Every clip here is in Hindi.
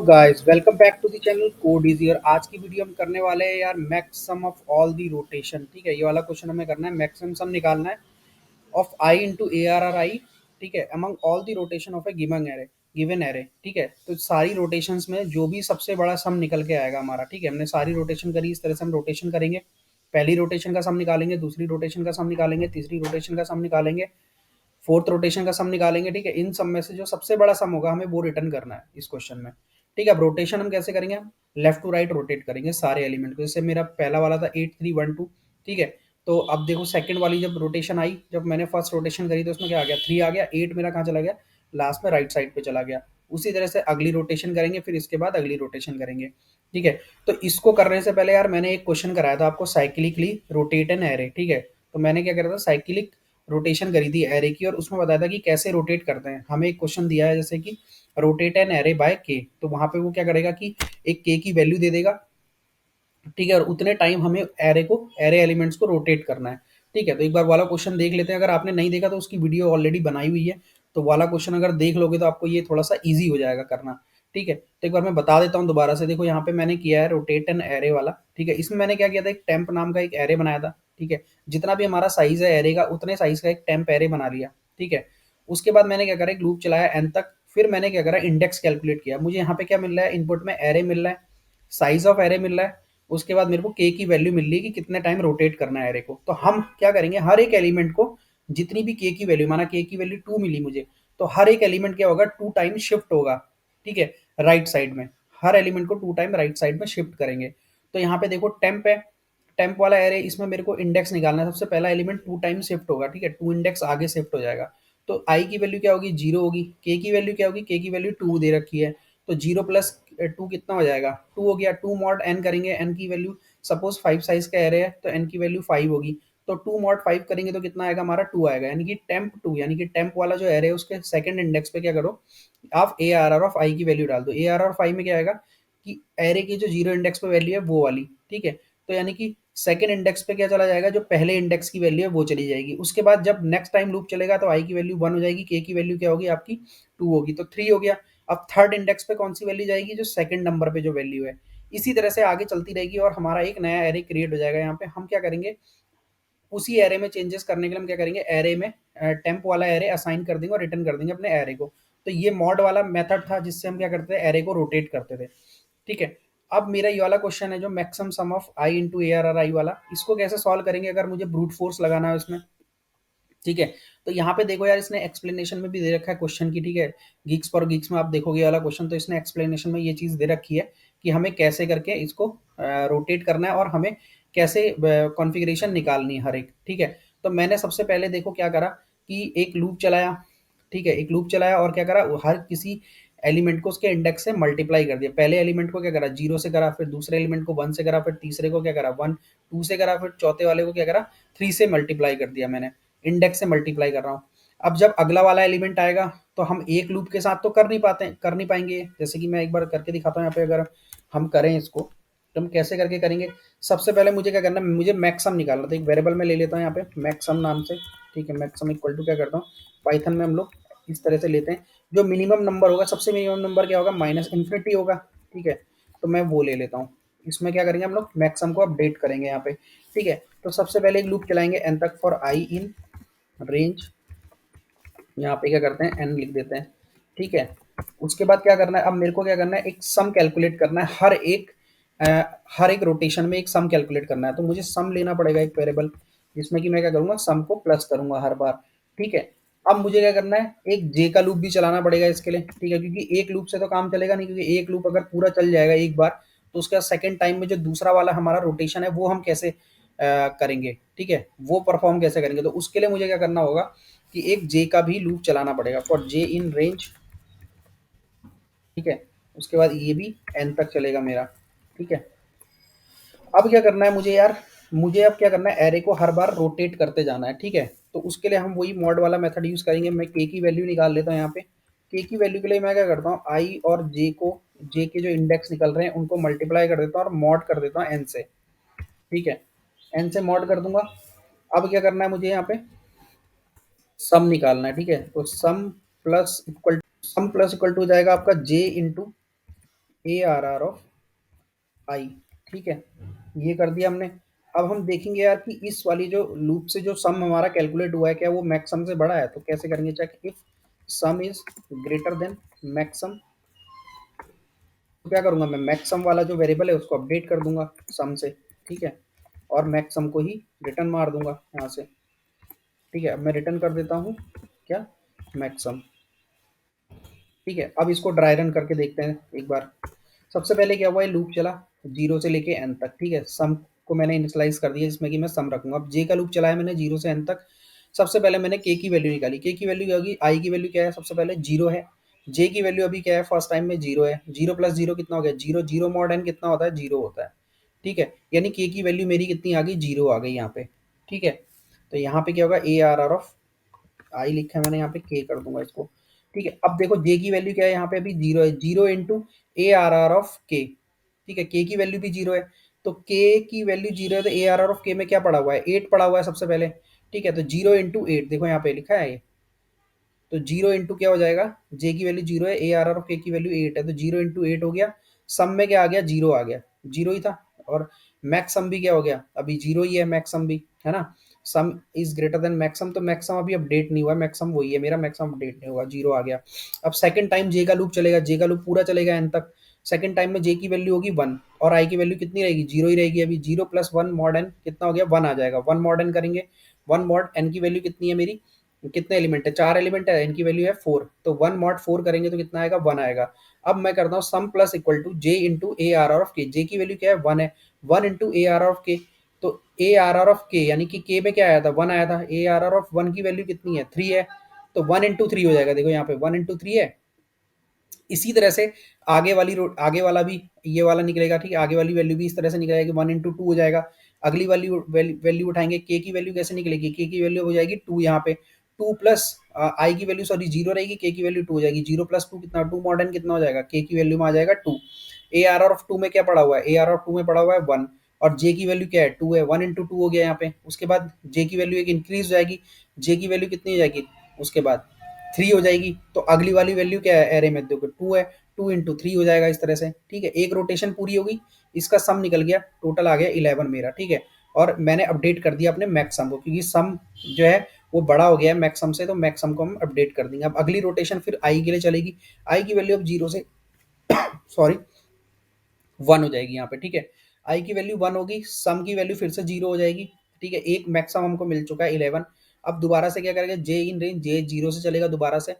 Guys welcome back to the channel code easy. और आज की वीडियो हम करने वाले हैं यार maximum of all the rotation. ठीक है, ये वाला क्वेश्चन हमें करना है, मैक्सिमम सम निकालना है of I into A R are आई। ठीक है, among all the rotation of A given array. ठीक है, तो सारी रोटेशंस में जो भी सबसे बड़ा सम निकल के आएगा हमारा। ठीक है, हमने सारी रोटेशन करी, इस तरह से हम रोटेशन करेंगे। पहली रोटेशन का सम निकालेंगे, दूसरी रोटेशन का सम निकालेंगे, तीसरी रोटेशन का सम निकालेंगे, फोर्थ रोटेशन का सम निकालेंगे। ठीक है, इन सब में से जो सबसे बड़ा सम होगा हमें वो रिटर्न करना है इस क्वेश्चन में। ठीक है, अब रोटेशन हम कैसे करेंगे, हम लेफ्ट टू राइट रोटेट करेंगे सारे एलिमेंट को। जैसे मेरा पहला वाला था 8 3 1 2। ठीक है, तो अब देखो सेकंड वाली जब रोटेशन आई, जब मैंने फर्स्ट रोटेशन करी तो उसमें क्या आ गया, 3 आ गया। 8 मेरा कहाँ चला गया, लास्ट में राइट साइड पे चला गया। उसी तरह से अगली रोटेशन करेंगे, फिर इसके बाद अगली रोटेशन करेंगे। ठीक है, तो इसको करने से पहले यार मैंने एक क्वेश्चन कराया था आपको, साइक्लिकली रोटेट एन एरे। ठीक है, तो मैंने क्या करा था, साइक्लिक रोटेशन करी थी एरे की, और उसमें बताया था कि कैसे रोटेट करते हैं। हमें एक क्वेश्चन दिया है जैसे कि रोटेट एन एरे बाय के, तो वहां पे वो क्या करेगा कि एक के की वैल्यू दे देगा। ठीक है, और उतने टाइम हमें एरे एलिमेंट्स को रोटेट करना है। ठीक है, तो एक बार वाला क्वेश्चन देख लेते हैं। अगर आपने नहीं देखा तो उसकी वीडियो ऑलरेडी बनाई हुई है, तो वाला क्वेश्चन अगर देख लोगे तो आपको ये थोड़ा सा ईजी हो जाएगा करना। ठीक है, तो एक बार मैं बता देता हूँ दोबारा से। देखो यहाँ पे मैंने किया है रोटेट एन एरे वाला। ठीक है, इसमें मैंने क्या किया था, एक टेम्प नाम का एक एरे बनाया था। ठीक है, जितना भी हमारा साइज है एरे का, उतने साइज का एक टेम्प एरे बना लिया। ठीक है, उसके बाद मैंने क्या करा, एक लूप चलाया एन तक। फिर मैंने क्या करा, इंडेक्स कैलकुलेट किया। मुझे यहाँ पे क्या मिल रहा है, इनपुट में एरे मिल रहा है, साइज ऑफ एरे मिल रहा है। उसके बाद मेरे को के की वैल्यू मिल रही है कि कितने टाइम रोटेट करना है एरे को। तो हम क्या करेंगे, हर एक एलिमेंट को जितनी भी के की वैल्यू, माना के की वैल्यू 2 मिली मुझे, तो हर एक एलिमेंट क्या होगा, 2 टाइम शिफ्ट होगा। ठीक है, राइट साइड में हर एलिमेंट को 2 टाइम राइट साइड में शिफ्ट करेंगे। तो यहाँ पे देखो टेम्प है, टेम्प वाला एरे, इसमें मेरे को इंडेक्स निकालना है। सबसे पहला एलिमेंट 2 टाइम शिफ्ट होगा। ठीक है, 2 इंडेक्स आगे शिफ्ट हो जाएगा। तो आई की वैल्यू क्या होगी, 0 होगी। के की वैल्यू क्या होगी, के की वैल्यू 2 दे रखी है। तो 0 प्लस 2 कितना हो जाएगा, 2 हो गया। 2 मॉड एन करेंगे, एन की वैल्यू सपोज 5 साइज का एरे है तो एन की वैल्यू 5 होगी। तो 2 मॉड 5 करेंगे तो कितना आएगा हमारा, 2 आएगा। यानी कि टेम्प 2, यानी कि टेम्प वाला जो एरे है उसके सेकंड इंडेक्स पे क्या करो, आप ए आर आर ऑफ आई की वैल्यू डाल दो। ए आर आर ऑफ आई में क्या आएगा कि एरे की जो 0 इंडेक्स पे वैल्यू है वो वाली। ठीक है, तो यानी कि सेकंड इंडेक्स पे क्या चला जाएगा, जो पहले इंडेक्स की वैल्यू है वो चली जाएगी। उसके बाद जब नेक्स्ट टाइम लूप चलेगा तो आई की वैल्यू 1 हो जाएगी, के की वैल्यू क्या होगी आपकी, 2 होगी, तो 3 हो गया। अब थर्ड इंडेक्स पे कौन सी वैल्यू जाएगी, जो सेकंड नंबर पे जो वैल्यू है। इसी तरह से आगे चलती रहेगी और हमारा एक नया एरे क्रिएट हो जाएगा। यहाँ पे हम क्या करेंगे, उसी एरे में चेंजेस करने के लिए हम क्या करेंगे, एरे में टेम्प वाला एरे असाइन कर देंगे और रिटर्न कर देंगे अपने एरे को। तो ये मॉड वाला मेथड था जिससे हम क्या करते थे, एरे को रोटेट करते थे। ठीक है, अब मेरा ये वाला क्वेश्चन है जो maximum some of I into A R are आई वाला, इसको कैसे सॉल्व करेंगे अगर मुझे ब्रूट फोर्स लगाना है इसमें। ठीक है, तो यहाँ पे देखो यार, इसने एक्सप्लेनेशन में भी दे रखा है क्वेश्चन की। ठीक है, गिग्स फॉर गिग्स में आप देखोगे ये वाला क्वेश्चन, तो इसने एक्सप्लेनेशन में ये चीज़ दे रखी है कि हमें कैसे करके इसको रोटेट करना है और हमें कैसे कॉन्फ़िगरेशन निकालनी है हर एक। ठीक है, तो मैंने सबसे पहले देखो क्या करा कि एक लूप चलाया। ठीक है, एक लूप चलाया और क्या करा, हर किसी एलिमेंट को उसके इंडेक्स से मल्टीप्लाई कर दिया। पहले एलिमेंट को क्या करा, 0 से करा, फिर दूसरे एलिमेंट को 1 से करा, फिर तीसरे को क्या करा, 1 2 से करा, फिर चौथे वाले को क्या करा, 3 से मल्टीप्लाई कर दिया मैंने। इंडेक्स से मल्टीप्लाई कर रहा हूँ। अब जब अगला वाला एलिमेंट आएगा तो हम एक लूप के साथ तो कर नहीं पाएंगे। जैसे कि मैं एक बार करके दिखाता हूँ यहाँ पे, अगर हम करें इसको तो हम कैसे करके करेंगे। सबसे पहले मुझे क्या करना है, मुझे मैक्सम निकालना था। एक वेरिएबल में ले लेता हूँ यहाँ पे मैक्सम नाम से। ठीक है, मैक्सम इक्वल टू क्या करता हूँ, पाइथन में हम लोग इस तरह से लेते हैं, जो मिनिमम नंबर होगा, सबसे मिनिमम नंबर क्या होगा, माइनस इन्फिनिटी होगा। ठीक है, तो मैं वो ले लेता हूँ। इसमें क्या करेंगे हम लोग, मैक्सम को अपडेट करेंगे यहाँ पे। ठीक है, तो सबसे पहले एक लूप चलाएंगे एन तक, फॉर आई इन रेंज, यहाँ पे क्या करते हैं, एन लिख देते हैं। ठीक है, उसके बाद क्या करना है, अब मेरे को क्या करना है, एक सम कैलकुलेट करना है। अ, हर एक रोटेशन में एक सम कैलकुलेट करना है। तो मुझे सम लेना पड़ेगा एक वेरिएबल, जिसमें कि मैं क्या करूंगा, सम को प्लस करूंगा हर बार। ठीक है, अब मुझे क्या करना है, एक जे का लूप भी चलाना पड़ेगा इसके लिए। ठीक है, क्योंकि एक लूप से तो काम चलेगा नहीं, क्योंकि एक लूप अगर पूरा चल जाएगा एक बार, तो उसका सेकंड टाइम में जो दूसरा वाला हमारा रोटेशन है वो हम कैसे करेंगे। ठीक है, वो परफॉर्म कैसे करेंगे। तो उसके लिए मुझे क्या करना होगा कि एक जे का भी लूप चलाना पड़ेगा, फॉर जे इन रेंज। ठीक है, उसके बाद ये भी एन तक चलेगा मेरा। ठीक है, अब क्या करना है मुझे यार, मुझे अब क्या करना है, एरे को हर बार रोटेट करते जाना है। ठीक है, तो उसके लिए हम वही मॉड वाला मेथड यूज करेंगे। मैं के की वैल्यू निकाल लेता हूँ यहाँ पे। के की वैल्यू के लिए मैं क्या करता हूँ, आई और जे को, जे के जो इंडेक्स निकल रहे हैं उनको मल्टीप्लाई कर देता हूँ और मॉड कर देता हूँ एन से। ठीक है, एन से मॉड कर दूंगा। अब क्या करना है मुझे यहाँ पे, सम निकालना है। ठीक है, तो सम प्लस इक्वल टू हो जाएगा आपका J into A R R of I, ठीक है, ये कर दिया हमने। अब हम देखेंगे यार कि इस वाली जो लूप से जो सम हमारा कैलकुलेट हुआ है क्या वो मैक्स सम से बड़ा है, तो कैसे करेंगे check, if sum is greater than max sum, तो क्या करूंगा मैं, मैक्स सम वाला जो वेरिएबल है उसको अपडेट कर दूंगा सम से, ठीक है, और मैक्स सम को ही रिटर्न मार दूंगा यहाँ से, ठीक है। अब मैं रिटर्न कर देता हूँ क्या, मैक्स सम, ठीक है। अब इसको ड्राई रन करके देखते हैं एक बार। सबसे पहले क्या हुआ, ये लूप चला जीरो से लेके एन तक, ठीक है, सम को मैंने इनिशियलाइज कर दिया जिसमें कि मैं सम रखूंगा। अब जे का लूप चलाया मैंने जीरो से एन तक। सबसे पहले मैंने के की वैल्यू निकाली, के की वैल्यू क्या होगी, आई की वैल्यू क्या है, सबसे पहले जीरो है, जे की वैल्यू अभी क्या है, फर्स्ट टाइम में जीरो है, जीरो प्लस जीरो कितना हो गया, जीरो, जीरो मॉड एन कितना होता है, जीरो होता है, ठीक है, यानी के की वैल्यू मेरी कितनी आ गई, जीरो आ गई यहाँ पे, ठीक है। तो यहाँ पे क्या होगा, ए आर आर ऑफ आई लिखा है मैंने, यहाँ पे के कर दूंगा इसको, ठीक है। अब देखो जे की वैल्यू क्या है, यहाँ पे अभी जीरो है, zero into A R R of K, ठीक है, के की वैल्यू भी जीरो है, तो के की वैल्यू जीरो है, तो ए आर आर ऑफ के में क्या पड़ा हुआ है, एट पड़ा हुआ है सबसे पहले, ठीक है, तो जीरो इंटू एट, देखो यहाँ पे लिखा है ये, तो जीरो इंटू क्या हो जाएगा, जे की वैल्यू जीरो है, ए आर आर ऑफ के की वैल्यू एट है, तो जीरो इंटू एट हो गया, सम में क्या आ गया, जीरो आ गया, जीरो ही था, और मैक्स सम भी क्या हो गया, अभी जीरो ही है मैक्स सम भी, है ना, सम इज ग्रेटर देन मैक्सम, तो मैक्सम अभी अपडेट नहीं हुआ, मैक्सम वही है मेरा, मैक्सम अपडेट नहीं हुआ, जीरो आ गया। अब सेकंड टाइम जे का लूप चलेगा, जे का लूप पूरा चलेगा एन तक, सेकंड टाइम में जे की वैल्यू होगी वन, और आई की वैल्यू कितनी रहेगी, जीरो ही रहेगी, अभी zero plus one mod N कितना हो गया, वन आ जाएगा, वन मॉड एन करेंगे, वन मॉड एन की वैल्यू कितनी है मेरी, कितने एलिमेंट है, चार एलिमेंट है, इनकी वैल्यू है फोर, तो वन मॉड फोर करेंगे तो कितना आएगा, वन आएगा। अब मैं करता हूँ sum plus equal to J into A R R of K, J की वैल्यू क्या है, वन है, one into A R R of K, तो ए आर आर ऑफ के यानी कि के में क्या आया था, वन आया था, A R R of one की वैल्यू कितनी है, थ्री है, तो वन इंटू थ्री हो जाएगा, देखो यहाँ पे वन इंटू थ्री है। इसी तरह से आगे वाली आगे वाला भी ये वाला निकलेगा, ठीक है, आगे वाली वैल्यू भी इस तरह से निकलेगी, वन इंटू टू हो जाएगा। अगली वाली वैल्यू उठाएंगे, के की वैल्यू कैसे निकलेगी, के की वैल्यू हो जाएगी टू, यहाँ पे टू प्लस आई की वैल्यू सॉरी जीरो रहेगी, के की वैल्यू टू हो जाएगी, जीरो प्लस टू कितना, टू मॉडर्न कितना हो जाएगा, के की वैल्यू में आ जाएगा two. A R R of two में क्या पड़ा हुआ है, ए आर ऑफ टू में पड़ा हुआ है वन, और जे की वैल्यू क्या है, टू है, वन इंटू टू हो गया यहाँ पे, उसके बाद जे की वैल्यू एक इंक्रीज हो जाएगी, जे की वैल्यू कितनी हो जाएगी, उसके बाद थ्री हो जाएगी, तो अगली वाली वैल्यू क्या है, एरे में देखो टू है, टू इंटू थ्री हो जाएगा इस तरह से, ठीक है, एक रोटेशन पूरी होगी, इसका सम निकल गया, टोटल आ गया इलेवन मेरा, ठीक है। और मैंने अपडेट कर दिया अपने मैक्स सम को, क्योंकि सम जो है वो बड़ा हो गया है मैक्स सम से, तो मैक्स सम को हम अपडेट कर देंगे। अब अगली रोटेशन फिर आई के लिए चलेगी, आई की वैल्यू अब जीरो से सॉरी वन हो जाएगी यहाँ पे, ठीक है, आई की वैल्यू वन होगी, सम की वैल्यू फिर से जीरो हो जाएगी, ठीक है, एक मैक्सम हमको मिल चुका है इलेवन। अब दोबारा से क्या करेंगे, जे इन रेंज, जे जीरो से चलेगा दोबारा से,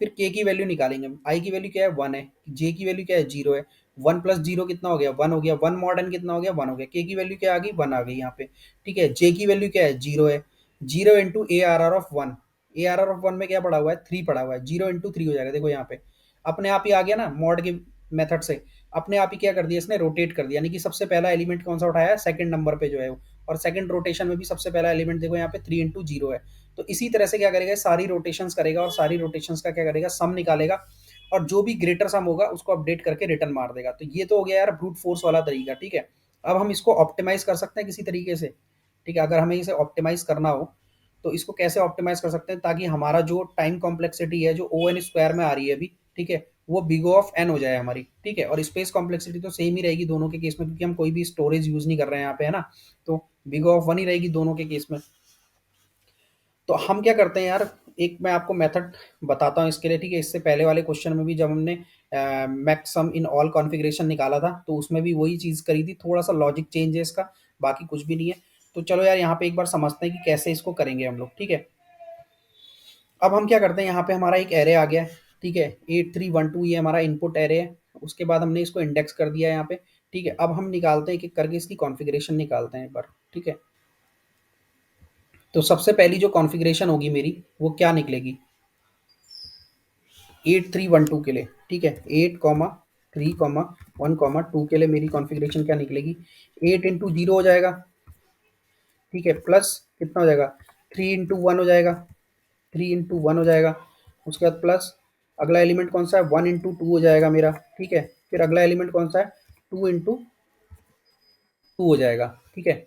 फिर के की वैल्यू निकालेंगे, आई की वैल्यू क्या है, वन है, जे की वैल्यू क्या है, जीरो है, वन प्लस जीरो कितना हो गया, वन हो गया, वन मॉडर्न कितना हो गया, वन हो गया, के की वैल्यू क्या आ गई, वन आ गई यहाँ पे, ठीक है, जे की वैल्यू क्या है, जीरो है, zero into A R R of one, A R R of one में क्या पड़ा हुआ है, थ्री पड़ा हुआ है, जीरो इंटू थ्री हो जाएगा, देखो यहाँ पे अपने आप ही आ गया ना मॉड के मेथड से, अपने आप ही क्या कर दिया इसने, रोटेट कर दिया, यानी कि सबसे पहला एलिमेंट कौन सा उठाया है, सेकंड नंबर पे जो है वो, और सेकंड रोटेशन में भी सबसे पहला एलिमेंट देखो यहाँ पे थ्री इंटू जीरो है, तो इसी तरह से क्या करेगा, सारी रोटेशंस करेगा, और सारी रोटेशंस का क्या करेगा, सम निकालेगा, और जो भी ग्रेटर सम होगा उसको अपडेट करके रिटर्न मार देगा। तो ये तो हो गया यार ब्रूट फोर्स वाला तरीका, ठीक है। अब हम इसको ऑप्टिमाइज कर सकते हैं किसी तरीके से, ठीक है, अगर हमें इसे ऑप्टिमाइज करना हो तो इसको कैसे ऑप्टिमाइज कर सकते हैं, ताकि हमारा जो टाइम कॉम्प्लेक्सिटी है जो ओ एन स्क्वायर में आ रही है अभी, ठीक है, वो बिग ऑफ एन हो जाए हमारी, ठीक है, और स्पेस कॉम्प्लेक्सिटी तो सेम ही रहेगी दोनों के केस में, क्योंकि हम कोई भी स्टोरेज यूज नहीं कर रहे हैं यहाँ पे, है ना, तो बिग ऑफ वन ही रहेगी दोनों के केस में। तो हम क्या करते हैं यार, एक मैं आपको मेथड बताता हूँ इसके लिए, ठीक है, इससे पहले वाले क्वेश्चन में भी जब हमने मैक्सम इन ऑल कॉन्फ़िगरेशन निकाला था तो उसमें भी वही चीज़ करी थी, थोड़ा सा लॉजिक चेंज है इसका, बाकी कुछ भी नहीं है। तो चलो यार यहाँ पे एक बार समझते हैं कि कैसे इसको करेंगे हम लोग, ठीक है। अब हम क्या करते हैं, यहाँ पे हमारा एक एरे आ गया है, ठीक है, 8312 ये हमारा इनपुट एरे है, उसके बाद हमने इसको इंडेक्स कर दिया है यहाँ पे, ठीक है। अब हम निकालते हैं, एक एक करके इसकी कॉन्फ़िगरेशन निकालते हैं एक बार, ठीक है। तो सबसे पहली जो कॉन्फ़िगरेशन होगी मेरी वो क्या निकलेगी, 8312 के लिए, ठीक है, 8,3,1,2 के लिए मेरी कॉन्फ़िगरेशन क्या निकलेगी, एट इंटू जीरो हो जाएगा, ठीक है, प्लस कितना हो जाएगा, थ्री इंटू वन हो जाएगा, थ्री इंटू वन हो जाएगा, उसके बाद प्लस अगला एलिमेंट कौन सा है, वन इंटू टू हो जाएगा मेरा, ठीक है, फिर अगला एलिमेंट कौन सा है, टू इंटू टू हो जाएगा, ठीक है।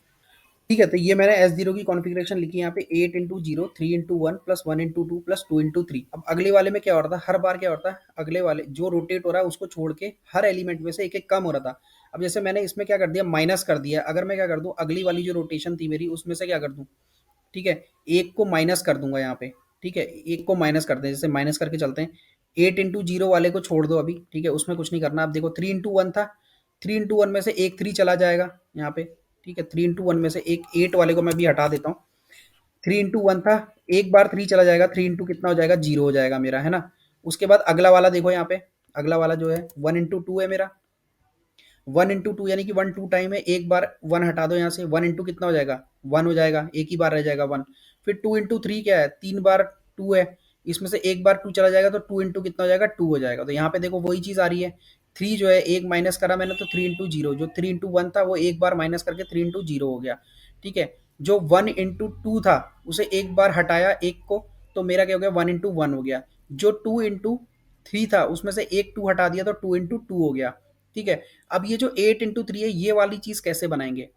ठीक है, तो ये मैंने S0 की कॉन्फ़िगरेशन लिखी है यहाँ पे 8 into zero, 3 into one plus 1 into two plus 2 into three. अब अगले वाले में क्या हो रहा था, हर बार क्या होता है, अगले वाले जो रोटेट हो रहा है उसको छोड़ के हर एलिमेंट में से एक एक कम हो रहा था। अब जैसे मैंने इसमें क्या कर दिया, माइनस कर दिया। अगर मैं क्या कर दूं, अगली वाली जो रोटेशन थी मेरी उसमें से क्या कर दूं, ठीक है, एक को माइनस कर दूंगा यहाँ पे। ठीक है, एक को माइनस कर दें, जैसे माइनस करके चलते हैं। 8 इंटू जीरो वाले को छोड़ दो अभी, ठीक है, उसमें कुछ नहीं करना। अब देखो 3 इंटू वन था, 3 इंटू वन में से एक 3 चला जाएगा यहाँ पे। ठीक है, 3 इंटू वन में से एक 8 वाले को मैं भी हटा देता हूँ। 3 इंटू वन था, एक बार 3 चला जाएगा, 3 इंटू कितना हो जाएगा, जीरो हो जाएगा मेरा, है ना। उसके बाद अगला वाला देखो यहाँ पे, अगला वाला जो है 1 इंटू टू है मेरा। 1 इंटू टू यानी कि 1 टू टाइम है, एक बार 1 हटा दो यहाँ से, 1 इंटू कितना हो जाएगा, 1 हो जाएगा, एक ही बार रह जाएगा 1। फिर 2 इंटू थ्री क्या है, 3 बार 2 है, इसमें से एक बार 2 चला जाएगा तो 2 इंटू कितना हो जाएगा, 2 हो जाएगा। तो यहाँ पे देखो वही चीज़ आ रही है, 3 जो है एक माइनस करा मैंने तो 3 इंटू जीरो, जो 3 इंटू वन था वो एक बार माइनस करके 3 इंटू जीरो हो गया। ठीक है, जो 1 इंटू टू था उसे एक बार हटाया एक को, तो मेरा क्या हो गया, 1 इंटू वन हो गया। जो 2 इंटू थ्री था उसमें से एक 2 हटा दिया तो 2 इंटू टू हो गया। ठीक है, अब ये जो 8 इंटू थ्री है ये वाली चीज़ कैसे बनाएंगे,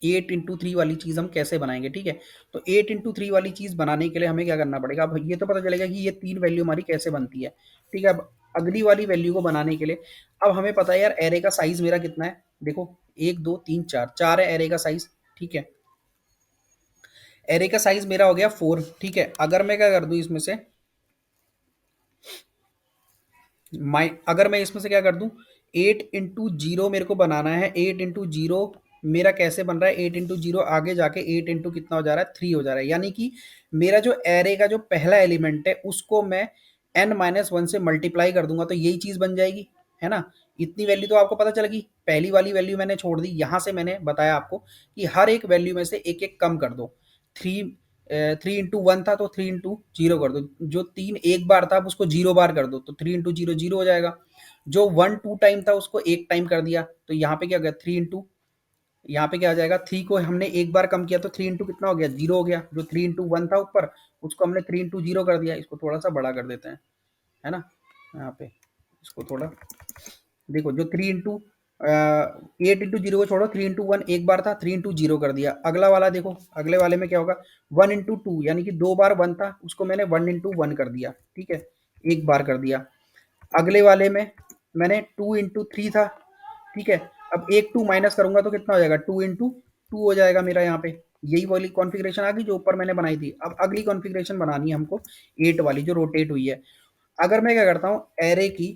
8 इंटू थ्री वाली चीज़ हम कैसे बनाएंगे। ठीक है, तो 8 इंटू थ्री वाली चीज़ बनाने के लिए हमें क्या करना पड़ेगा, अब ये तो पता चलेगा कि ये तीन वैल्यू हमारी कैसे बनती है। ठीक है, अब अगली वाली वैल्यू को बनाने के लिए अब हमें पता है यार एरे का साइज मेरा कितना है। देखो एक दो तीन चार, चार है एरे का साइज। ठीक है, एरे का साइज मेरा हो गया 4। ठीक है, अगर मैं क्या कर दूं इसमें से, अगर मैं इसमें से क्या कर दूं, 8 इंटू जीरो मेरे को बनाना है। 8 इंटू जीरो मेरा कैसे बन रहा है, 8 इंटू जीरो आगे जाके 8 इंटू कितना हो जा रहा है, 3 हो जा रहा है। यानी कि मेरा जो एरे का जो पहला एलिमेंट है उसको मैं n माइनस वन से मल्टीप्लाई कर दूंगा तो यही चीज बन जाएगी, है ना। इतनी वैल्यू तो आपको पता चल गई, पहली वाली वैल्यू मैंने छोड़ दी। यहां से मैंने बताया आपको कि हर एक वैल्यू में से एक एक कम कर दो। 3 इंटू वन था तो 3 इंटू जीरो कर दो, जो तीन एक बार था अब उसको जीरो बार कर दो तो 3 इंटू जीरो जीरो हो जाएगा। जो वन टू टाइम था उसको एक टाइम कर दिया तो यहाँ पे क्या हो गया, 3 इंटू, यहाँ पे क्या आ जाएगा, 3 को हमने एक बार कम किया तो 3 इंटू कितना हो गया, जीरो हो गया। जो 3 इंटू वन था ऊपर उसको हमने 3 इंटू जीरो कर दिया। इसको थोड़ा सा बड़ा कर देते हैं, है ना, यहाँ पे इसको थोड़ा, देखो जो 3 इंटू 8 इंटू जीरो को छोड़ो, 3 इंटू वन एक बार था, 3 इंटू जीरो कर दिया। अगला वाला देखो, अगले वाले में क्या होगा, 1 इंटू टू यानी कि दो बार वन था उसको मैंने 1 इंटू वन कर दिया। ठीक है, एक बार कर दिया। अगले वाले में मैंने 2 इंटू थ्री था। ठीक है, अब एक 2 माइनस करूंगा तो कितना हो जाएगा, 2 इंटू टू हो जाएगा मेरा यहाँ पे। यही वाली कॉन्फ़िगरेशन आ गई जो ऊपर मैंने बनाई थी। अब अगली कॉन्फ़िगरेशन बनानी है हमको 8 वाली जो रोटेट हुई है। अगर मैं क्या करता हूँ, एरे की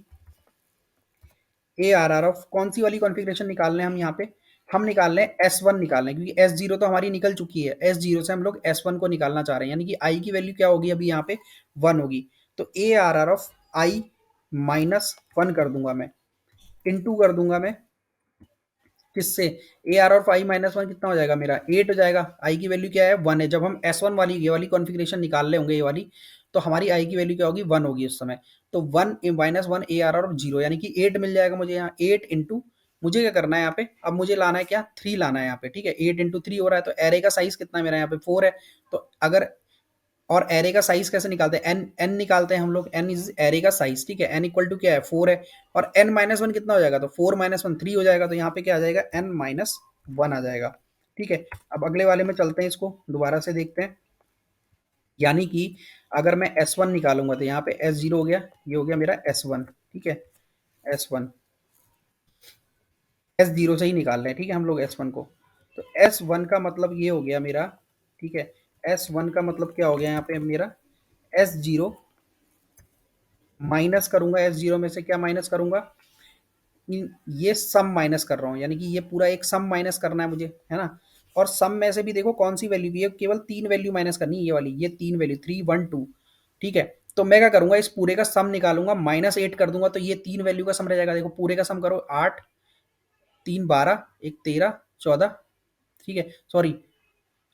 ए आर आर ऑफ कौन सी वाली कॉन्फ़िगरेशन निकाल रहे हैं हम यहाँ पे, हम निकाल रहे हैं एस वन निकाल रहे हैं, क्योंकि एस जीरो तो हमारी निकल चुकी है। एस जीरो से हम लोग एस वन को निकालना चाह रहे हैं, यानी कि आई की वैल्यू क्या होगी अभी यहाँ पे, वन होगी। तो A R R of I minus one कर दूंगा मैं, इंटू कर दूंगा मैं किससे, ए आर और आई माइनस वन कितना हो जाएगा मेरा, 8 हो जाएगा। आई की वैल्यू क्या है, वन है। जब हम एस वन वाली ये वाली कॉन्फ़िगरेशन निकाल रहे होंगे ये वाली, तो हमारी आई की वैल्यू क्या होगी, वन होगी उस समय। तो one minus one A are और जीरो यानी कि 8 मिल जाएगा मुझे यहाँ। 8 इंटू, मुझे क्या करना है यहाँ पे, अब मुझे लाना है क्या, 3 लाना है यहाँ पे। ठीक है, 8 इंटू थ्री हो रहा है तो एरे का साइज कितना है मेरा यहाँ पे, 4 है। तो अगर, और एरे का साइज कैसे निकालते हैं, एन एन निकालते हैं हम लोग, एन इज एरे का साइज। ठीक है, एन इक्वल टू क्या है, 4 है। और एन माइनस वन कितना हो जाएगा, तो 4 माइनस वन 3 हो जाएगा। तो यहाँ पे क्या आ जाएगा, एन माइनस वन आ जाएगा। ठीक है, अब अगले वाले में चलते हैं, इसको दोबारा से देखते हैं। यानी कि अगर मैं एस वन निकालूंगा तो यहाँ पे एस जीरो हो गया, ये हो गया मेरा एस वन। ठीक है, एस वन, एस जीरो से ही निकाल रहे हैं। ठीक है, हम लोग एस वन को, तो एस वन का मतलब ये हो गया मेरा। ठीक है, एस वन का मतलब क्या हो गया यहाँ पे मेरा, एस जीरो माइनस करूंगा, एस जीरो में से क्या माइनस करूंगा, ये सम माइनस कर रहा हूँ, यानी कि ये पूरा एक सम माइनस करना है मुझे, है ना। और सम में से भी देखो कौन सी वैल्यू भी है, केवल तीन वैल्यू माइनस करनी है, ये वाली, ये तीन वैल्यू, थ्री वन टू। ठीक है, तो मैं क्या करूंगा, इस पूरे का सम निकालूंगा, माइनस एट कर दूंगा तो ये तीन वैल्यू का सम रह जाएगा। देखो पूरे का सम करो, आठ, तीन बारह, एक तेरह, चौदह। ठीक है, सॉरी,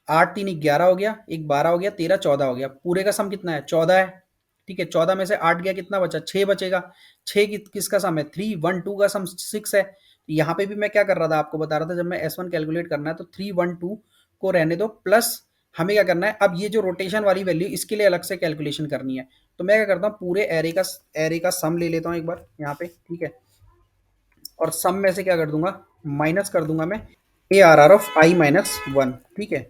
आठ तीन ग्यारह हो गया, एक बारह हो गया, तेरह चौदह हो गया। पूरे का सम कितना है, चौदह है। ठीक है, चौदह में से आठ गया, कितना बचा, छः बचेगा। छः किसका सम है, थ्री वन टू का सम सिक्स है। तो यहाँ पे भी मैं क्या कर रहा था, आपको बता रहा था, जब मैं एस वन कैलकुलेट करना है तो थ्री वन टू को रहने दो, प्लस हमें क्या करना है, अब ये जो रोटेशन वाली वैल्यू इसके लिए अलग से कैलकुलेशन करनी है। तो मैं क्या करता हूँ, पूरे एरे का सम ले लेता हूँ एक बार यहाँ पे। ठीक है, और सम में से क्या कर दूंगा, माइनस कर दूंगा मैं A R R of I minus one, ठीक है।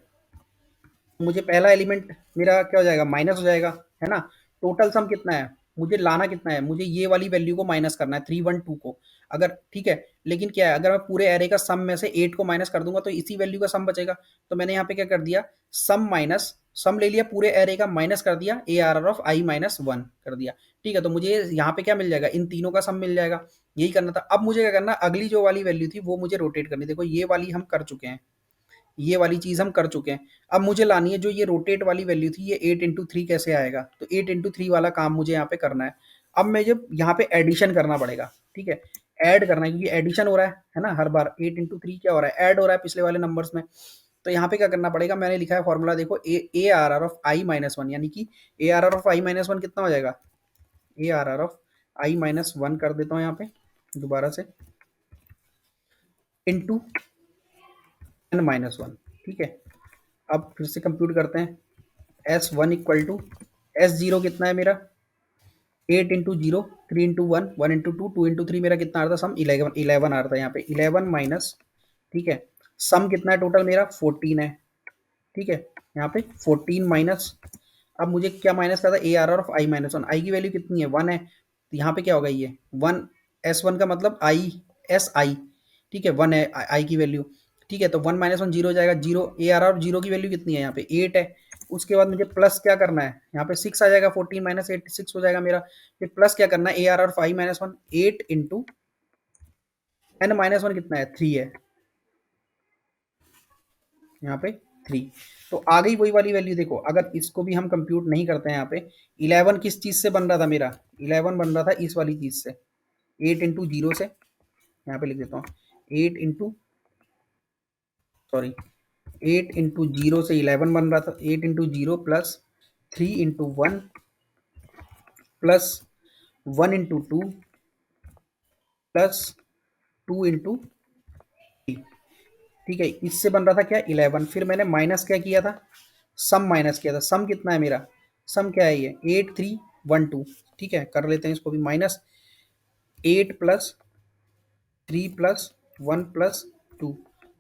मुझे पहला एलिमेंट मेरा क्या हो जाएगा, माइनस हो जाएगा, है ना। टोटल सम कितना है, मुझे लाना कितना है, मुझे ये वाली वैल्यू को माइनस करना है 312 को, अगर ठीक है। लेकिन क्या है, अगर मैं पूरे एरे का सम में से 8 को माइनस कर दूंगा तो इसी वैल्यू का सम बचेगा। तो मैंने यहाँ पे क्या कर दिया, सम माइनस सम ले लिया पूरे एरे का, माइनस कर दिया A R R of I minus one कर दिया, ठीक है। तो मुझे यहाँ पे क्या मिल जाएगा, इन तीनों का सम मिल जाएगा। यही करना था। अब मुझे क्या करना, अगली जो वाली वैल्यू थी वो मुझे रोटेट करनी। देखो ये वाली हम कर चुके हैं, ये वाली चीज़ हम कर चुके हैं। अब मुझे लानी है जो ये रोटेट वाली वैल्यू थी, ये 8 into 3 कैसे आएगा, तो 8 into 3 वाला काम मुझे यहाँ पे करना है। अब मैं जब यहाँ पे एडिशन करना पड़ेगा, ठीक है, ऐड करना है, क्योंकि एडिशन हो रहा है ना हर बार। 8 into 3 क्या हो रहा है, ऐड हो रहा है पिछले वाले नंबर्स में। तो यहाँ पे क्या करना पड़ेगा, मैंने लिखा है फॉर्मूला, देखो A R R of I minus one, यानी कि A R R of I minus one कितना हो जाएगा, A R R of I minus one कर देता हूँ यहाँ पे दोबारा से, इंटू एन माइनस वन, ठीक है। अब फिर से कंप्यूट करते हैं, S one equal to S zero कितना है मेरा, 8 into 0, 3 into 1, 1 into 2, 2 into 3, मेरा कितना आ रहा था सम, 11 आ रहा था यहाँ पे, 11 माइनस, ठीक है। सम कितना है टोटल मेरा, 14 है, ठीक है। यहाँ पे 14 माइनस, अब मुझे क्या माइनस करना था, A R R of I minus one, I की वैल्यू कितनी है, वन है, तो यहाँ पे क्या होगा, ये वन, एस वन का मतलब आई, एस आई, ठीक है, वन है आई की वैल्यू, ठीक है। तो वन माइनस वन जीरो हो जाएगा, zero, A R R zero की वैल्यू कितनी है यहाँ पे, 8 है। उसके बाद मुझे प्लस क्या करना है, यहाँ पे 6 आ जाएगा, 14 माइनस 8 6 हो जाएगा मेरा। फिर प्लस क्या करना है, A R R five minus one, 8 into N minus one कितना है, 3 है यहाँ पे, 3। तो आ गई वही वाली वैल्यू। देखो अगर इसको भी हम कंप्यूट नहीं करते हैं यहाँ पे, 11 किस चीज़ से बन रहा था मेरा, 11 बन रहा था इस वाली चीज़ से, 8 into 0 से, यहाँ पे लिख देता हूँ, 8 into, सॉरी, 8 into 0 से 11 बन रहा था, 8 into 0 plus 3 into 1 plus 1 into 2 plus 2 into 3, ठीक है। इससे बन रहा था क्या, 11। फिर मैंने माइनस क्या किया था, सम माइनस किया था। सम कितना है मेरा, सम क्या है, ये 8 3 1 2, ठीक है। कर लेते हैं इसको भी, माइनस 8 + 3 + 1 + 2,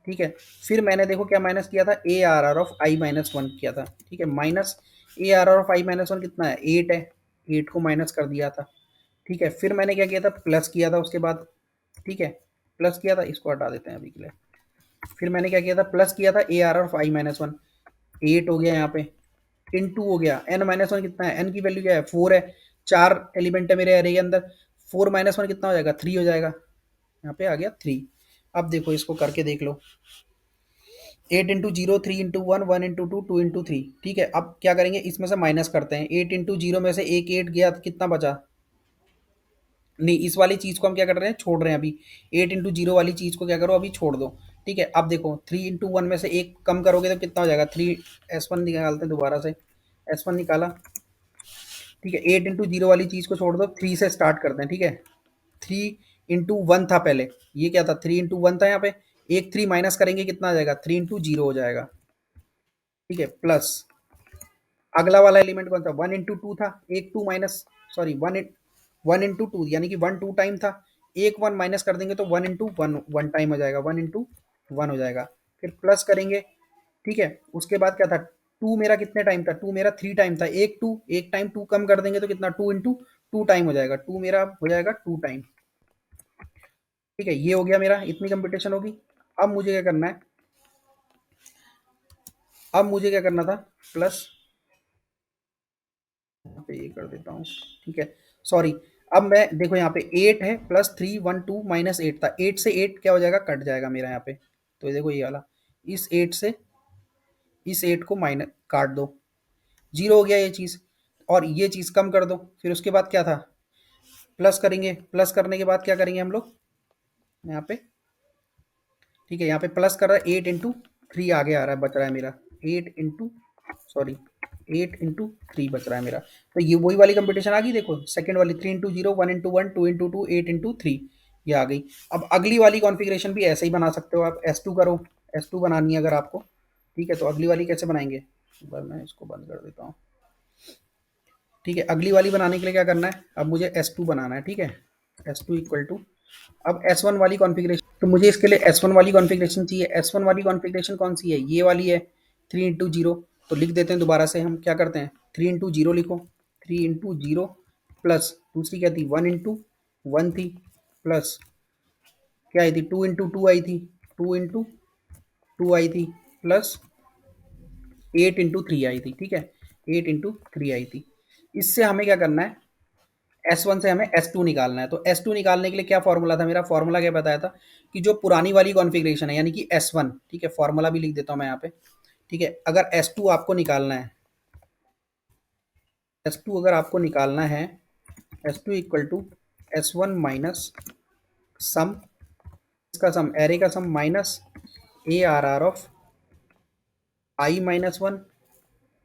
ठीक है। फिर मैंने देखो क्या माइनस किया था, A R R of I minus one किया था, ठीक है। Minus A R R of I minus one कितना है, 8 है, 8 को माइनस कर दिया था, ठीक है। फिर मैंने क्या किया था, प्लस किया था उसके बाद, ठीक है, प्लस किया था, इसको हटा देते हैं अभी के लिए। फिर मैंने क्या किया था, प्लस किया था A R of I minus one, 8 हो गया यहाँ पे, इन टू हो गया, एन माइनस वन कितना है, एन की वैल्यू क्या है, 4 है, 4 एलिमेंट है मेरे एरे के अंदर, 4 माइनस वन कितना हो जाएगा, 3 हो जाएगा, यहाँ पे आ गया 3। अब देखो इसको करके देख लो, 8 into 0, 3 into 1, 1 into 2, 2 into 3, ठीक है। अब क्या करेंगे, इसमें से माइनस करते हैं, 8 into 0 में से एक 8 गया तो कितना बचा, नहीं, इस वाली चीज़ को हम क्या कर रहे हैं, छोड़ रहे हैं अभी। 8 into 0 वाली चीज़ को क्या करो, अभी छोड़ दो, ठीक है। अब देखो 3 into 1 में से एक कम करोगे तो कितना हो जाएगा, 3, एस वन निकालते हैं दोबारा से, एस वन निकाला, ठीक है। 8 into 0 वाली चीज़ को छोड़ दो, 3 से स्टार्ट करते हैं, ठीक है। 3 into 1 था पहले, ये क्या था, 3 into 1 था यहाँ पे, एक 3 माइनस करेंगे कितना आ जाएगा, 3 into 0 हो जाएगा, ठीक है। प्लस अगला वाला एलिमेंट कौन था, 1 into 2 था, एक 2 माइनस, सॉरी, 1 into 2, यानी कि 1 2 टाइम था, एक 1 माइनस कर देंगे तो 1 into 1 1 टाइम हो जाएगा, 1 into 1 हो जाएगा। फिर प्लस करेंगे, ठीक है। उसके बाद क्या था, 2 मेरा कितने टाइम था, 2 मेरा 3 टाइम था, एक 2, एक टाइम 2 कम कर देंगे तो कितना, 2 into 2 टाइम हो जाएगा, 2 मेरा हो जाएगा 2 टाइम, ठीक है। ये हो गया मेरा, इतनी कंपटीशन होगी। अब मुझे क्या करना है, अब मुझे क्या करना था, प्लस, यहाँ पे ये कर देता हूँ, ठीक है, सॉरी। अब मैं देखो यहाँ पे 8 है, +3 1 2 -8 था, 8 से 8 क्या हो जाएगा, कट जाएगा मेरा यहाँ पे। तो देखो ये वाला, इस 8 से इस 8 को माइनस काट दो, जीरो हो गया ये चीज़, और ये चीज़ कम कर दो। फिर उसके बाद क्या था, प्लस करेंगे, प्लस करने के बाद क्या करेंगे हम लोग यहाँ पे, ठीक है। यहाँ पे प्लस कर रहा है, 8 into 3 आगे आ रहा है, बच रहा है मेरा 8 इंटू, सॉरी, 8 into 3 बच रहा है मेरा। तो ये वही वाली कंपटीशन आ गई, देखो सेकंड वाली, 3 into 0, 1 into 1, 2 into 2, 8 into 3, ये आ गई। अब अगली वाली कॉन्फ़िगरेशन भी ऐसे ही बना सकते हो आप, S2 करो, S2 बनानी है अगर आपको, ठीक है। तो अगली वाली कैसे बनाएंगे, एक बार मैं इसको बंद कर देता हूँ, ठीक है। अगली वाली बनाने के लिए क्या करना है, अब मुझे S2 बनाना है, ठीक है। S2 इक्वल टू, अब S1 वाली कॉन्फ़िगरेशन तो मुझे इसके लिए S1 वाली कॉन्फ़िगरेशन चाहिए। S1 वाली कॉन्फ़िगरेशन कौन सी है? ये वाली है, 3 इंटू जीरो। तो लिख देते हैं दोबारा से, हम क्या करते हैं, 3 इंटू जीरो लिखो, 3 इंटू जीरो प्लस दूसरी क्या थी, 1 इंटू वन थी, प्लस क्या आई थी, 2 इंटू टू आई थी, 2 इंटू टू आई थी, प्लस 8 इंटू थ्री आई थी। ठीक है, 8 इंटू थ्री आई थी। इससे हमें क्या करना है, S1 से हमें S2 निकालना है। तो S2 निकालने के लिए क्या फॉर्मूला था मेरा, फॉर्मूला क्या बताया था कि जो पुरानी वाली कॉन्फ़िगरेशन है यानी कि S1, ठीक है, फॉर्मूला भी लिख देता हूँ मैं यहाँ पे। ठीक है, अगर S2 आपको निकालना है, S2 अगर आपको निकालना है, S2 equal to S1 minus sum, इसका सम, एरे का sum minus A R R of I minus one.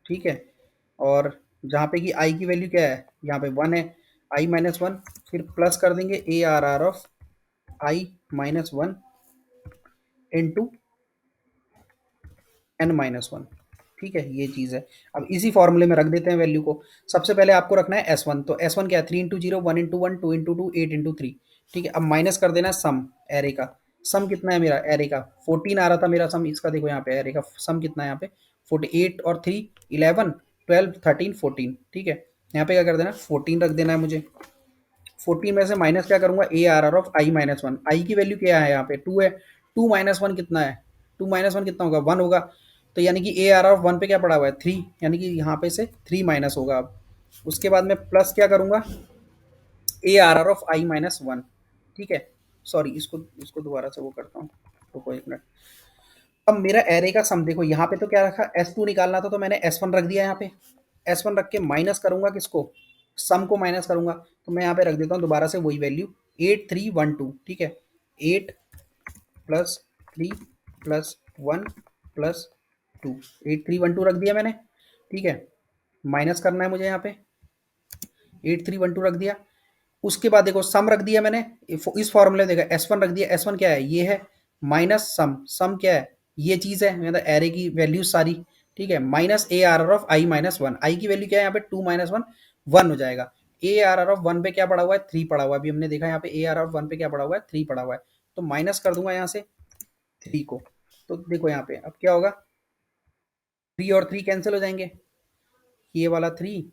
ठीक है, और जहाँ पे कि आई की वैल्यू क्या है, यहाँ पे वन है, आई माइनस वन, फिर प्लस कर देंगे A R R of I minus one into N minus one. ठीक है, ये चीज़ है। अब इसी फॉर्मूले में रख देते हैं वैल्यू को। सबसे पहले आपको रखना है S1, तो S1 क्या है, 3 into zero, 1 into one, 2 into two, 8 into three. ठीक है, अब माइनस कर देना सम, एरे का सम कितना है मेरा, एरे का 14 आ रहा था मेरा सम, इसका देखो यहाँ पे एरे का सम कितना है यहाँ पे, 48 और 3 11 12 13 14। ठीक है, यहाँ पे क्या कर देना, 14 रख देना है मुझे। 14 में से माइनस क्या करूंगा, A R R of I minus one. I की वैल्यू क्या है यहाँ पे, 2 है, 2 माइनस वन कितना है, 2 माइनस वन कितना होगा, 1 होगा। तो यानी कि A R R of one पे क्या पड़ा हुआ है, 3, यानी कि यहाँ पे से 3 माइनस होगा। अब उसके बाद में प्लस क्या करूंगा, A R R of I minus one. ठीक है, सॉरी, इसको इसको दोबारा से वो करता हूँ, रुको एक मिनट। अब मेरा एरे का सम देखो, यहाँ पे तो क्या रखा, S2 निकालना था तो मैंने S1 रख दिया यहाँ पे। S1 रख के माइनस करूंगा किसको, सम को माइनस करूंगा। तो मैं यहाँ पे रख देता हूँ दोबारा से वही वैल्यू, 8312। ठीक है, 8 प्लस 3 प्लस 1 प्लस 2, 8312 रख दिया मैंने। ठीक है, माइनस करना है मुझे यहाँ पे, 8312 रख दिया। उसके बाद देखो सम रख दिया मैंने, इस फॉर्मूले में देखा S1 रख दिया, S1 क्या है, ये है, माइनस सम, सम क्या है, ये चीज़ है, मतलब एरे की वैल्यू सारी। ठीक है, minus A R R of I minus one, I की वैल्यू क्या है यहाँ पे, 2 माइनस वन, 1 हो जाएगा। A R R of one पे क्या पड़ा हुआ है, 3 पड़ा हुआ है, अभी हमने देखा यहाँ पे A R R of one पे क्या पड़ा हुआ है, 3 पड़ा हुआ है। तो माइनस कर दूंगा यहाँ से 3 को। तो देखो यहाँ पे अब क्या होगा, 3 और 3 कैंसिल हो जाएंगे, ये वाला 3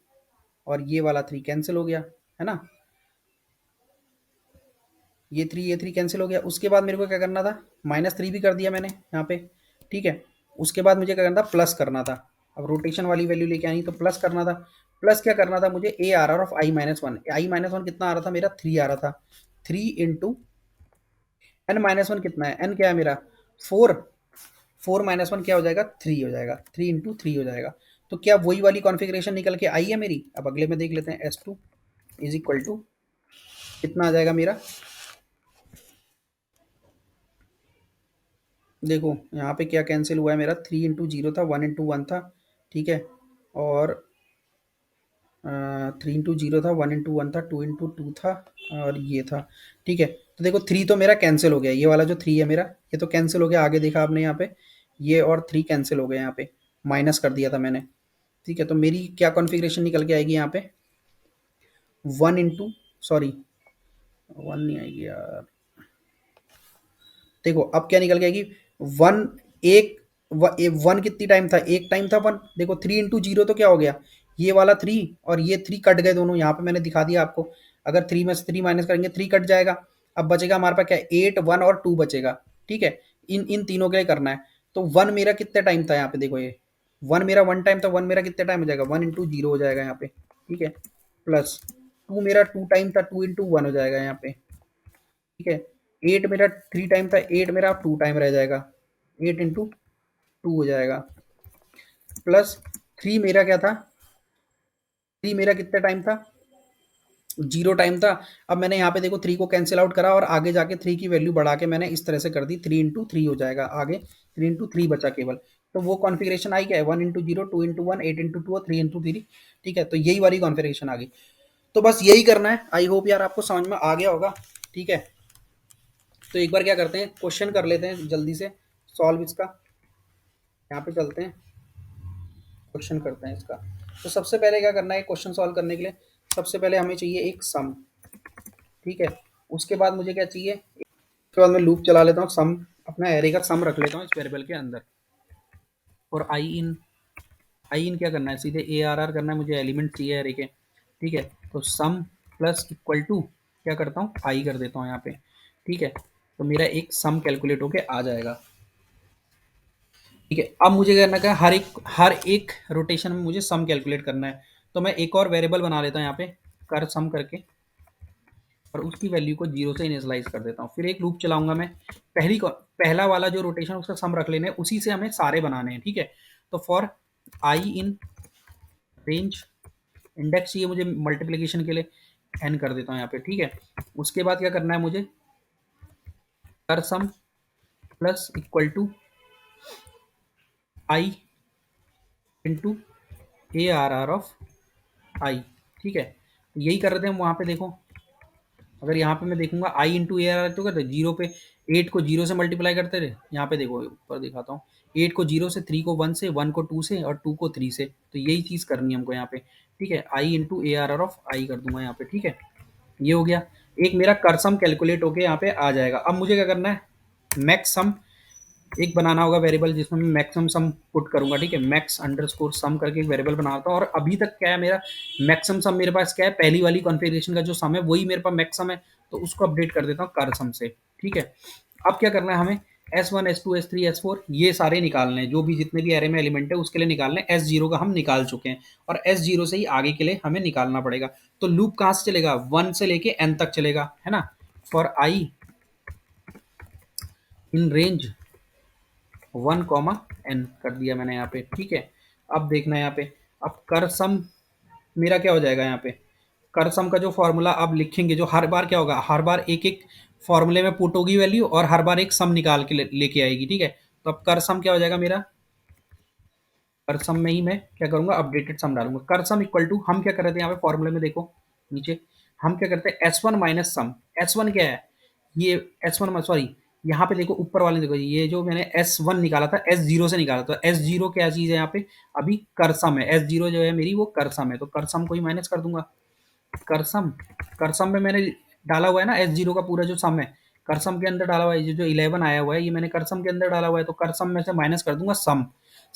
और ये वाला 3 कैंसिल हो गया, है ना, ये थ्री कैंसिल हो गया। उसके बाद मेरे को क्या करना था, -3 भी कर दिया मैंने यहाँ पे। ठीक है, उसके बाद मुझे क्या करना था, प्लस करना था। अब रोटेशन वाली वैल्यू लेके आनी तो प्लस करना था। प्लस क्या करना था मुझे, A R R of I minus one. I minus one कितना आ रहा था मेरा, 3 आ रहा था, 3 इंटू एन माइनस वन कितना है, एन क्या है मेरा, 4। 4 माइनस वन क्या हो जाएगा, 3 हो जाएगा, 3 इंटू थ्री हो जाएगा। तो क्या वही वाली कॉन्फ़िगरेशन निकल के आई है मेरी। अब अगले में देख लेते हैं, S2 इज इक्वल टू कितना आ जाएगा मेरा, देखो यहाँ पे क्या कैंसिल हुआ है मेरा, 3 इंटू जीरो था, 1 इंटू वन था। ठीक है, और 3 इंटू जीरो था, 1 इंटू वन था, 2 इंटू टू था, और ये था। ठीक है, तो देखो 3 तो मेरा कैंसिल हो गया, ये वाला जो 3 है मेरा, ये तो कैंसिल हो गया। आगे देखा आपने यहाँ पे, ये और 3 कैंसिल हो गए यहाँ पे, माइनस कर दिया था मैंने। ठीक है, तो मेरी क्या कॉन्फ़िगरेशन निकल के आएगी यहाँ पे, 1 इंटू, सॉरी 1 नहीं आएगी यार, देखो अब क्या निकल के आएगी, वन, एक, वन कितनी टाइम था, एक टाइम था वन। देखो 3 इंटू जीरो तो क्या हो गया, ये वाला 3 और ये 3 कट गए दोनों, यहाँ पे मैंने दिखा दिया आपको। अगर 3 में से 3 माइनस करेंगे 3 कट जाएगा। अब बचेगा हमारे पास क्या है, 8 1 और 2 बचेगा। ठीक है, इन इन तीनों के लिए करना है। तो वन मेरा कितने टाइम था यहाँ पे, देखो ये वन मेरा वन टाइम था, वन मेरा कितने टाइम हो जाएगा, 1 इंटू जीरो हो जाएगा यहाँ पे। ठीक है, प्लस 2 मेरा 2 टाइम था, 2 इंटू वन हो जाएगा यहाँ पे। ठीक है, 8 मेरा 3 टाइम था, 8 मेरा 2 टाइम रह जाएगा, 8 इंटू टू हो जाएगा, प्लस 3 मेरा क्या था, 3 मेरा कितने टाइम था, जीरो टाइम था। अब मैंने यहाँ पे देखो 3 को कैंसिल आउट करा और आगे जाके 3 की वैल्यू बढ़ा के मैंने इस तरह से कर दी, 3 इंटू थ्री हो जाएगा आगे, 3 इंटू थ्री बचा केवल। तो वो कॉन्फ़िगरेशन आई क्या है, 1 into zero, 2 into one, 8 into two और 3 इंटू थ्री। ठीक है, तो यही वाली कॉन्फ़िगरेशन आ गई। तो बस यही करना है, आई होप यार आपको समझ में आ गया होगा। ठीक है, तो एक बार क्या करते हैं, क्वेश्चन कर लेते हैं जल्दी से सॉल्व इसका। यहाँ पे चलते हैं, क्वेश्चन करते हैं इसका। तो सबसे पहले क्या करना है क्वेश्चन सॉल्व करने के लिए, सबसे पहले हमें चाहिए एक सम। ठीक है, उसके बाद मुझे क्या चाहिए, उसके बाद मैं लूप चला लेता हूँ, सम अपना एरे का सम रख लेता हूँ इस वेरिएबल के अंदर। और आई इन क्या करना है, सीधे ए आर आर करना है, मुझे एलिमेंट चाहिए एरे के, ठीक है। तो सम प्लस इक्वल टू क्या करता हूँ, आई कर देता हूँ यहाँ पे, ठीक है। तो मेरा एक सम कैलकुलेट होके आ जाएगा, ठीक है। अब मुझे करना क्या है, हर एक रोटेशन में मुझे सम कैलकुलेट करना है। तो मैं एक और वेरिएबल बना लेता हूँ यहाँ पे, कर सम करके, और उसकी वैल्यू को जीरो से इनिशियलाइज कर देता हूँ। फिर एक लूप चलाऊंगा मैं, पहला वाला जो रोटेशन उसका सम रख लेना है, उसी से हमें सारे बनाने हैं, ठीक है। तो for I in range, index चाहिए मुझे मल्टीप्लीकेशन के लिए, एन कर देता हूँ यहाँ पे, ठीक है। उसके बाद क्या करना है मुझे, कर sum plus equal to I into A R R of I, ठीक है। तो यही कर रहे थे हम वहाँ पे, देखो अगर यहाँ पे मैं देखूंगा आई इंटू ए आर तो करते जीरो पे, 8 को जीरो से मल्टीप्लाई करते थे। यहाँ पे देखो ऊपर दिखाता हूँ, 8 को जीरो से, 3 को 1 से, 1 को 2 से, और 2 को 3 से। तो यही चीज़ करनी है हमको यहाँ पे, ठीक है। I into A R R of I कर दूंगा यहाँ पे, ठीक है। ये हो गया, एक मेरा करसम कैलकुलेट होके यहाँ पे आ जाएगा। अब मुझे क्या करना है, मैक्स सम एक बनाना होगा वेरिएबल, जिसमें मैं मैक्सिमम सम पुट करूंगा, ठीक है। मैक्स अंडरस्कोर सम करके एक वेरिएबल बनाता हूँ। और अभी तक क्या है मेरा मैक्सिमम सम, मेरे पास क्या है, पहली वाली कॉन्फ़िगरेशन का जो सम है वही मेरे पास मैक्सिमम है, तो उसको अपडेट कर देता हूँ कर सम से, ठीक है। अब क्या करना है हमें, S1 S2 S3 S4 ये सारे निकालने हैं, जो भी जितने भी एरे में एलिमेंट है उसके लिए निकालने हैं। S0 का हम निकाल चुके हैं, और S0 से ही आगे के लिए हमें निकालना पड़ेगा। तो लूप कहाँ से चलेगा, 1 से लेके n तक चलेगा, है ना। For I in range 1 comma N कर दिया मैंने यहाँ पे, ठीक है। अब देखना है यहाँ पे, अब कर सम मेरा क्या हो जाएगा, यहाँ पे कर सम का जो फॉर्मूला अब लिखेंगे, जो हर बार क्या होगा, हर बार एक एक फॉर्मूले में पुट होगी वैल्यू, और हर बार एक सम निकाल के लेके आएगी, ठीक है। तो अब कर सम क्या हो जाएगा मेरा, कर सम में ही मैं क्या करूंगा, अपडेटेड सम डालूंगा। कर सम इक्वल टू, हम क्या कर रहे थे यहाँ पे फॉर्मूले में, देखो नीचे हम क्या करते हैं, S one minus sum. S one क्या है, ये एस वन, सॉरी यहाँ पे देखो ऊपर वाले देखो, ये जो मैंने एस वन निकाला था एस जीरो से निकाला था। एस जीरो क्या चीज़ है यहाँ पे, अभी करसम है। एस जीरो जो है मेरी वो करसम है, तो करसम को ही माइनस कर दूंगा। करसम, करसम में मैंने डाला हुआ है ना एस जीरो का पूरा जो सम है, करसम के अंदर डाला हुआ है। ये जो 11 आया हुआ है ये मैंने करसम के अंदर डाला हुआ है, तो करसम में से माइनस कर दूंगा सम।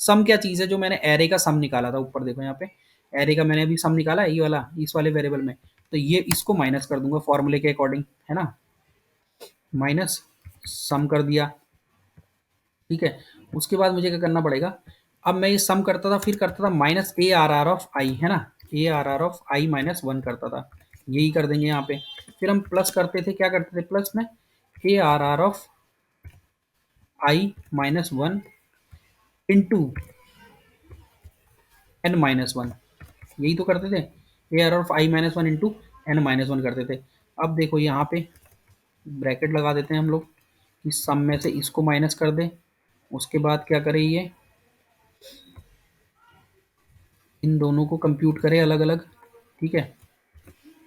सम क्या चीज़ है, जो मैंने एरे का सम निकाला था, ऊपर देखो यहाँ पे एरे का मैंने अभी सम निकाला है, ये वाला इस वाले वेरिएबल में। तो ये इसको माइनस कर दूंगा फॉर्मूले के अकॉर्डिंग, है ना। माइनस सम कर दिया, ठीक है। उसके बाद मुझे क्या करना पड़ेगा, अब मैं ये सम करता था, फिर करता था minus A R R of I, है ना। A R R of I minus one करता था, यही कर देंगे यहाँ पे। फिर हम प्लस करते थे, क्या करते थे प्लस में, A R R of I minus one into N minus one, यही तो करते थे। A R of I minus one into N minus one करते थे। अब देखो यहाँ पे ब्रैकेट लगा देते हैं हम लोग, इस सम में से इसको माइनस कर दें। उसके बाद क्या करें, ये इन दोनों को कंप्यूट करें अलग अलग, ठीक है।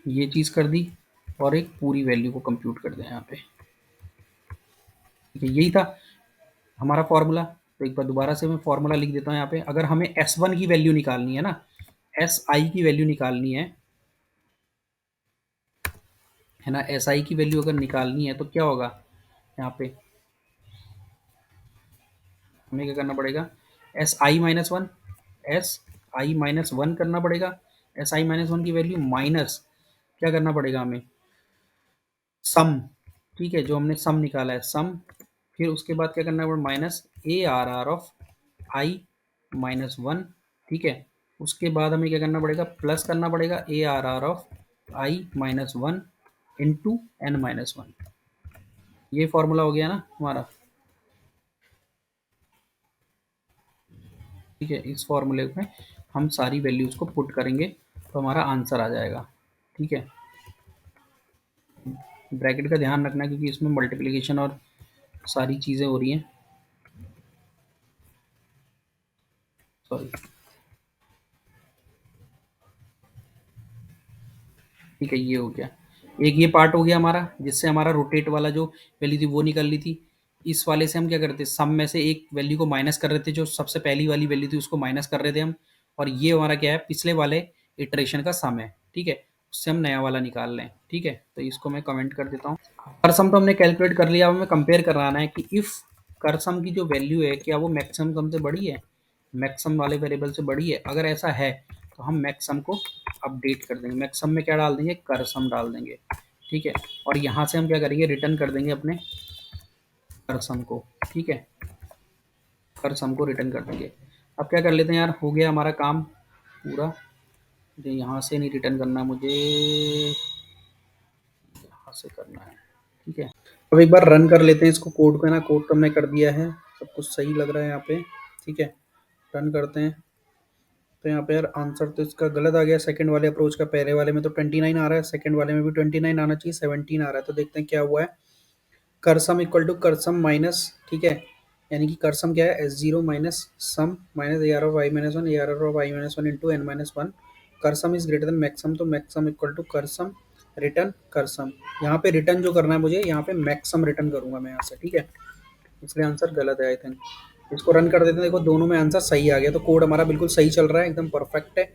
ये चीज़ कर दी, और एक पूरी वैल्यू को कंप्यूट कर दें यहाँ पे, ठीक है। यही था हमारा फॉर्मूला। तो एक बार दोबारा से मैं फॉर्मूला लिख देता हूँ यहाँ पे। अगर हमें S1 की वैल्यू निकालनी है ना, SI की वैल्यू निकालनी है ना, SI की वैल्यू अगर निकालनी है तो क्या होगा, यहाँ पे हमें क्या करना पड़ेगा, SI-1, SI-1 करना पड़ेगा। SI-1 की वैल्यू माइनस क्या करना पड़ेगा हमें, सम, ठीक है, जो हमने सम निकाला है सम। फिर उसके बाद क्या करना पड़ेगा, minus A R R of I minus one, ठीक है। उसके बाद हमें क्या करना पड़ेगा, प्लस करना पड़ेगा A R R of I minus one into N minus one. ये फॉर्मूला हो गया ना हमारा, ठीक है। इस फॉर्मूले में हम सारी वैल्यूज़ को पुट करेंगे तो हमारा आंसर आ जाएगा, ठीक है। ब्रैकेट का ध्यान रखना क्योंकि इसमें मल्टीप्लिकेशन और सारी चीज़ें हो रही हैं, सॉरी, ठीक है। ये हो गया, एक ये पार्ट हो गया हमारा, जिससे हमारा रोटेट वाला जो वैल्यू थी वो निकल ली थी। इस वाले से हम क्या करते, सम में से एक वैल्यू को माइनस कर रहे थे, जो सबसे पहली वाली वैल्यू थी उसको माइनस कर रहे थे हम। और ये हमारा क्या है, पिछले वाले इटरेशन का सम है, ठीक है। उससे हम नया वाला निकाल लें। ठीक है, तो इसको मैं कमेंट कर देता हूँ। कर सम तो हमने कैलकुलेट कर लिया, अब हमें कंपेयर कराना है कि इफ़ कर सम की जो वैल्यू है क्या वो मैक्सिमम सम से बड़ी है, मैक्सिमम वाले वेरिएबल से बड़ी है। अगर ऐसा है तो हम मैक्सिमम को अपडेट कर देंगे, मैक्सिमम में क्या डाल देंगे, कर सम डाल देंगे। ठीक है, और यहाँ से हम क्या करेंगे, रिटर्न कर देंगे अपने कर सम को। ठीक है, कर सम को रिटर्न कर देंगे। अब क्या कर लेते हैं यार, हो गया हमारा काम पूरा। मुझे यहाँ से नहीं रिटर्न करना, मुझे यहाँ से करना है। ठीक है, अब एक बार रन कर लेते हैं इसको, कोड को, है ना। कोड तो हमने कर दिया है, सब कुछ सही लग रहा है यहाँ पे। ठीक है, रन करते हैं। तो यहाँ पे यार आंसर तो इसका गलत आ गया, सेकंड वाले अप्रोच का। पहले वाले में तो 29 आ रहा है, सेकंड वाले में भी 29 आना चाहिए, 17 आ रहा है। तो देखते हैं क्या हुआ है। Cur sum equal to cur sum minus, ठीक है, यानी कि करसम क्या है, S zero minus sum minus A R of Y minus one, A R of Y minus one into N minus one. Cur sum is greater than max sum, तो max sum equal to cur sum return cur sum. यहाँ पे रिटर्न जो करना है मुझे, यहाँ पे मैक्सम रिटर्न करूंगा मैं यहाँ से। ठीक है, इसलिए आंसर गलत है आई थिंक। इसको रन कर देते हैं, देखो दोनों में आंसर सही आ गया। तो कोड हमारा बिल्कुल सही चल रहा है, एकदम परफेक्ट है।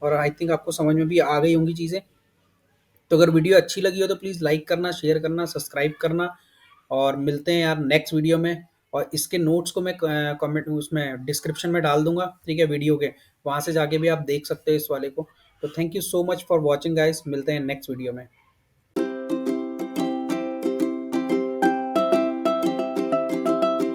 और आई थिंक आपको समझ में भी आ गई होंगी चीज़ें। तो अगर वीडियो अच्छी लगी हो तो प्लीज़ लाइक करना, शेयर करना, सब्सक्राइब करना। और मिलते हैं यार नेक्स्ट वीडियो में। और इसके नोट्स को मैं कमेंट उसमें डिस्क्रिप्शन में डाल दूंगा, ठीक है, वीडियो के। वहाँ से जाके भी आप देख सकते हो इस वाले को। तो thank you so much for watching guys, मिलते हैं नेक्स्ट वीडियो में।